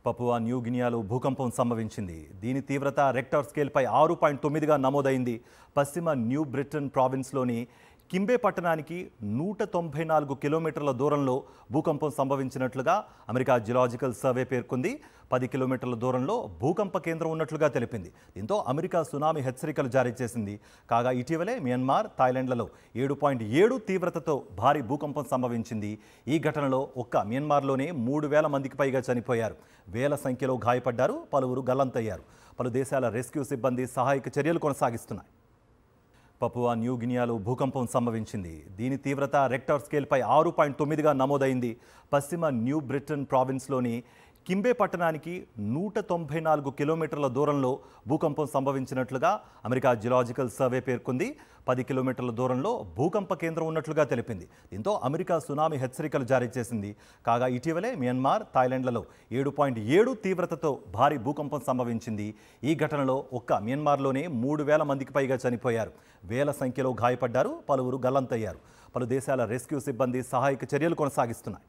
Papua new గినియాలో భూకంపం సంభవించింది. దీని తీవ్రత రెక్టర్ స్కేల్పై 6.9గా నమోదైంది. పశ్చిమ న్యూ బ్రిటన్ ప్రావిన్స్లోని కింబే పట్టణానికి 194 కిలోమీటర్ల దూరంలో భూకంపం సంభవించినట్లుగా అమెరికా జియోలాజికల్ సర్వే పేర్కొంది. 10 కిలోమీటర్ల దూరంలో భూకంప కేంద్రం ఉన్నట్లుగా తెలిపింది. దీంతో అమెరికా సునామీ హెచ్చరికలు జారీ చేసింది. కాగా ఇటీవలే మియన్మార్, థాయిలాండ్లలో 7.7 తీవ్రతతో భారీ భూకంపం సంభవించింది. ఈ ఘటనలో ఒక్క మియన్మార్లోనే 3000 మందికి పైగా చనిపోయారు. వేల సంఖ్యలో గాయపడ్డారు, పలువురు గల్లంతయ్యారు. పలు దేశాల రెస్క్యూ సిబ్బంది సహాయక చర్యలు కొనసాగిస్తున్నారు. పపువా న్యూ గినియాలో భూకంపం సంభవించింది. దీని తీవ్రత రెక్టర్ స్కేల్పై 6.9గా నమోదైంది. పశ్చిమ న్యూ బ్రిటన్ ప్రావిన్స్లోని కింబే పట్టణానికి 194 కిలోమీటర్ల దూరంలో భూకంపం సంభవించినట్లుగా అమెరికా జియోలాజికల్ సర్వే పేర్కొంది. 10 కిలోమీటర్ల దూరంలో భూకంప కేంద్రం ఉన్నట్లుగా తెలిపింది. దీంతో అమెరికా సునామీ హెచ్చరికలు జారీ చేసింది. కాగా ఇటీవలే మియన్మార్, థాయిలాండ్లలో 7.7 తీవ్రతతో భారీ భూకంపం సంభవించింది. ఈ ఘటనలో ఒక్క మియన్మార్లోనే 3000 మందికి పైగా చనిపోయారు. వేల సంఖ్యలో గాయపడ్డారు, పలువురు గల్లంతయ్యారు. పలు దేశాల రెస్క్యూ సిబ్బంది సహాయక చర్యలు కొనసాగిస్తున్నారు.